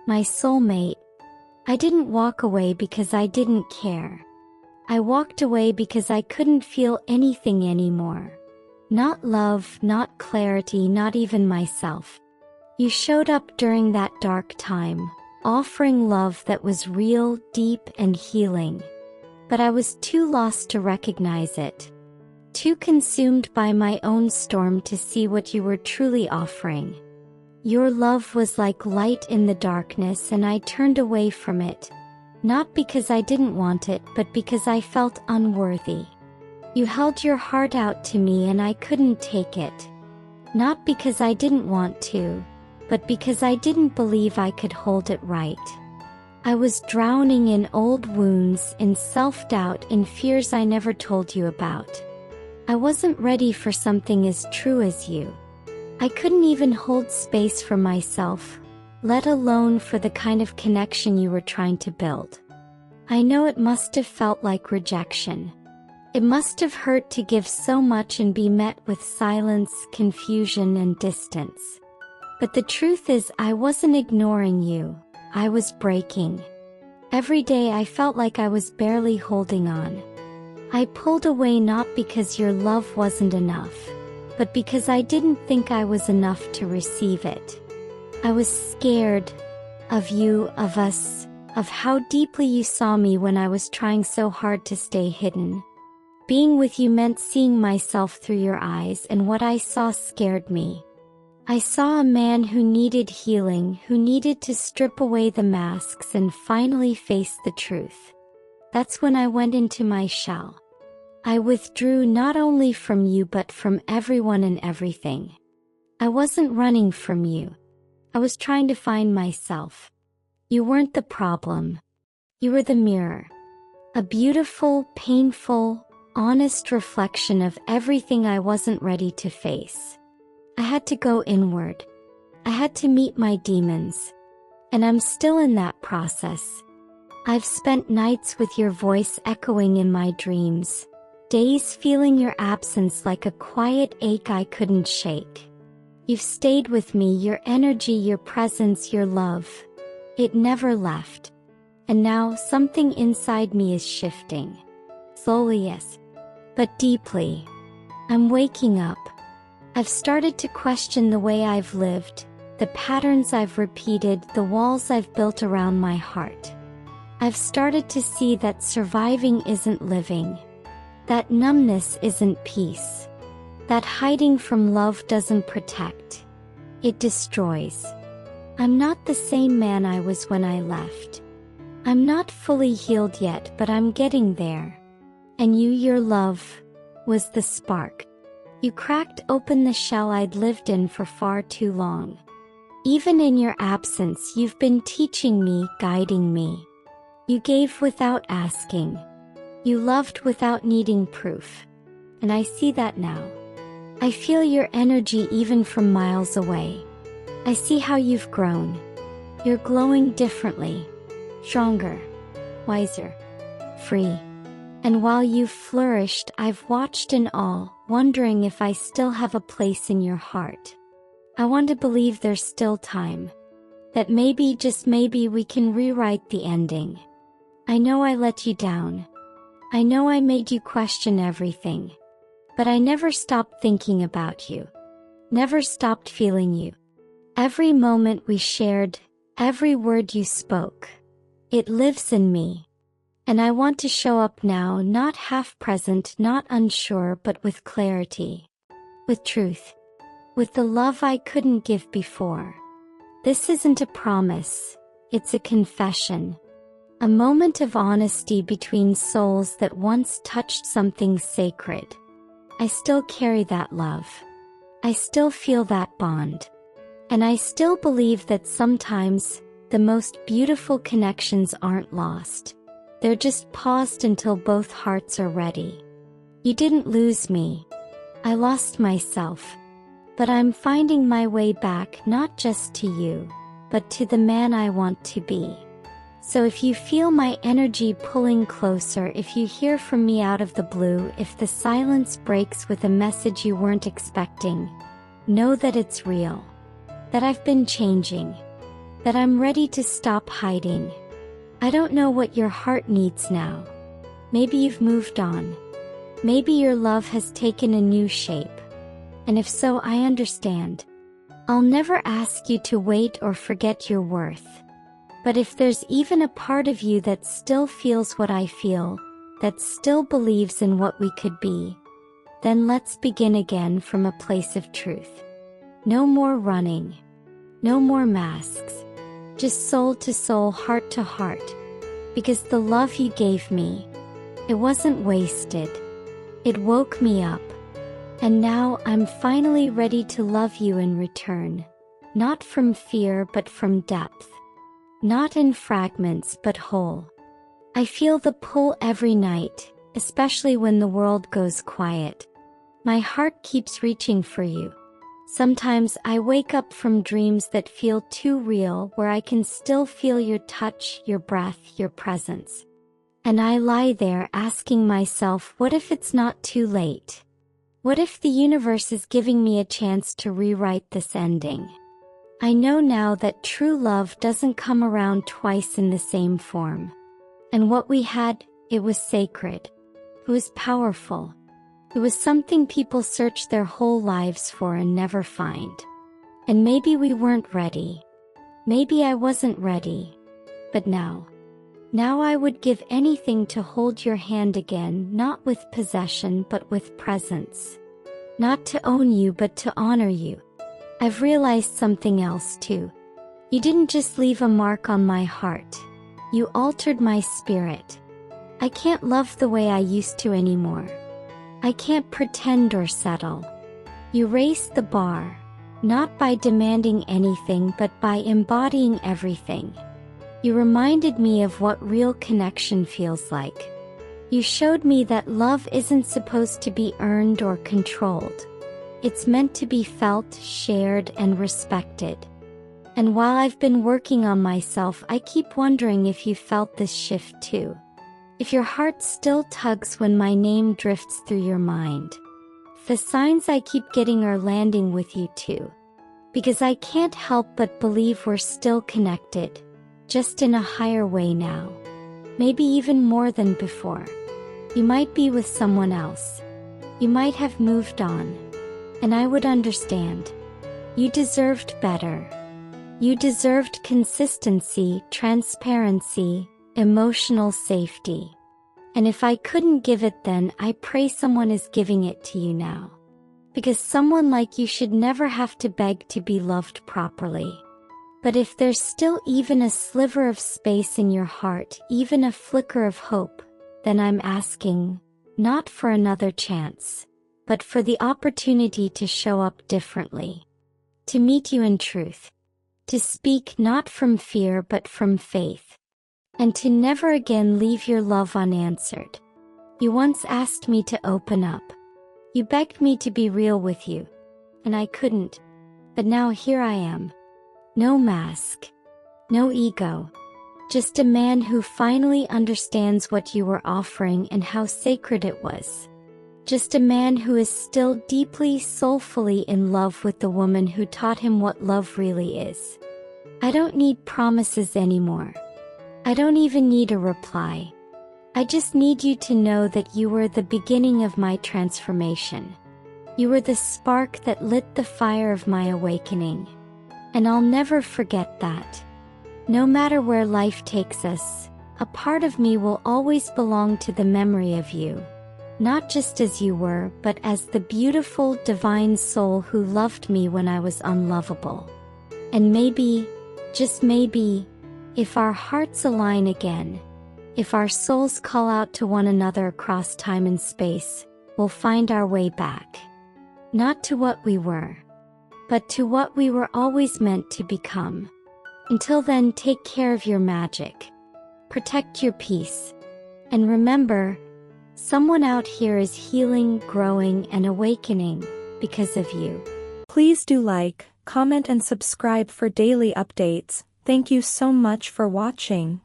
my soulmate. I didn't walk away because I didn't care. I walked away because I couldn't feel anything anymore. Not love, not clarity, not even myself. You showed up during that dark time, offering love that was real, deep, and healing. But I was too lost to recognize it. Too consumed by my own storm to see what you were truly offering. Your love was like light in the darkness, and I turned away from it. Not because I didn't want it, but because I felt unworthy. You held your heart out to me and I couldn't take it. Not because I didn't want to, but because I didn't believe I could hold it right. I was drowning in old wounds, in self-doubt, in fears I never told you about. I wasn't ready for something as true as you. I couldn't even hold space for myself, let alone for the kind of connection you were trying to build. I know it must have felt like rejection. It must have hurt to give so much and be met with silence, confusion, and distance. But the truth is, I wasn't ignoring you. I was breaking. Every day I felt like I was barely holding on. I pulled away not because your love wasn't enough, but because I didn't think I was enough to receive it. I was scared of you, of us, of how deeply you saw me when I was trying so hard to stay hidden. Being with you meant seeing myself through your eyes, and what I saw scared me. I saw a man who needed healing, who needed to strip away the masks and finally face the truth. That's when I went into my shell. I withdrew not only from you but from everyone and everything. I wasn't running from you. I was trying to find myself. You weren't the problem. You were the mirror. A beautiful, painful, honest reflection of everything I wasn't ready to face. I had to go inward. I had to meet my demons. And I'm still in that process. I've spent nights with your voice echoing in my dreams. Days feeling your absence like a quiet ache I couldn't shake. You've stayed with me, your energy, your presence, your love. It never left. And now something inside me is shifting. Slowly, yes, but deeply. I'm waking up. I've started to question the way I've lived, the patterns I've repeated, the walls I've built around my heart. I've started to see that surviving isn't living. That numbness isn't peace. That hiding from love doesn't protect. It destroys. I'm not the same man I was when I left. I'm not fully healed yet, but I'm getting there. And you, your love, was the spark. You cracked open the shell I'd lived in for far too long. Even in your absence, you've been teaching me, guiding me. You gave without asking. You loved without needing proof. And I see that now. I feel your energy even from miles away. I see how you've grown. You're glowing differently. Stronger. Wiser. Free. And while you've flourished, I've watched in awe, wondering if I still have a place in your heart. I want to believe there's still time. That maybe, just maybe, we can rewrite the ending. I know I let you down. I know I made you question everything. But I never stopped thinking about you. Never stopped feeling you. Every moment we shared, every word you spoke. It lives in me. And I want to show up now, not half present, not unsure, but with clarity. With truth. With the love I couldn't give before. This isn't a promise, it's a confession. A moment of honesty between souls that once touched something sacred. I still carry that love. I still feel that bond. And I still believe that sometimes, the most beautiful connections aren't lost. They're just paused until both hearts are ready. You didn't lose me. I lost myself. But I'm finding my way back, not just to you, but to the man I want to be. So if you feel my energy pulling closer, if you hear from me out of the blue, if the silence breaks with a message you weren't expecting, know that it's real. That I've been changing. that I'm ready to stop hiding. I don't know what your heart needs now. Maybe you've moved on. Maybe your love has taken a new shape. And if so, I understand. I'll never ask you to wait or forget your worth. But if there's even a part of you that still feels what I feel, that still believes in what we could be, then let's begin again from a place of truth. No more running. No more masks. Just soul to soul, heart to heart. Because the love you gave me, it wasn't wasted. It woke me up. And now I'm finally ready to love you in return. Not from fear but from depth. Not in fragments but whole. I feel the pull every night, especially when the world goes quiet. My heart keeps reaching for you. Sometimes I wake up from dreams that feel too real, where I can still feel your touch, your breath, your presence. And I lie there asking myself, what if it's not too late? What if the universe is giving me a chance to rewrite this ending? I know now that true love doesn't come around twice in the same form. And what we had, it was sacred. It was powerful. It was something people search their whole lives for and never find. And maybe we weren't ready. Maybe I wasn't ready. But now I would give anything to hold your hand again, not with possession but with presence. Not to own you but to honor you. I've realized something else too. You didn't just leave a mark on my heart. You altered my spirit. I can't love the way I used to anymore. I can't pretend or settle. You raised the bar, not by demanding anything but by embodying everything. You reminded me of what real connection feels like. You showed me that love isn't supposed to be earned or controlled. It's meant to be felt, shared, and respected. And while I've been working on myself, I keep wondering if you felt this shift too. If your heart still tugs when my name drifts through your mind. The signs I keep getting are landing with you too. Because I can't help but believe we're still connected, just in a higher way now. Maybe even more than before. You might be with someone else. You might have moved on. And I would understand. You deserved better. You deserved consistency, transparency, emotional safety. And if I couldn't give it then, I pray someone is giving it to you now. Because someone like you should never have to beg to be loved properly. But if there's still even a sliver of space in your heart, even a flicker of hope, then I'm asking, not for another chance, but for the opportunity to show up differently. To meet you in truth. To speak not from fear but from faith. And to never again leave your love unanswered. You once asked me to open up. You begged me to be real with you. And I couldn't. But now here I am. No mask. No ego. Just a man who finally understands what you were offering and how sacred it was. Just a man who is still deeply, soulfully in love with the woman who taught him what love really is. I don't need promises anymore. I don't even need a reply. I just need you to know that you were the beginning of my transformation. You were the spark that lit the fire of my awakening. And I'll never forget that. No matter where life takes us, a part of me will always belong to the memory of you. Not just as you were, but as the beautiful, divine soul who loved me when I was unlovable. And maybe, just maybe, if our hearts align again, if our souls call out to one another across time and space, we'll find our way back. Not to what we were, but to what we were always meant to become. Until then, take care of your magic. Protect your peace. And remember, someone out here is healing, growing, and awakening because of you. Please do like, comment, and subscribe for daily updates. Thank you so much for watching.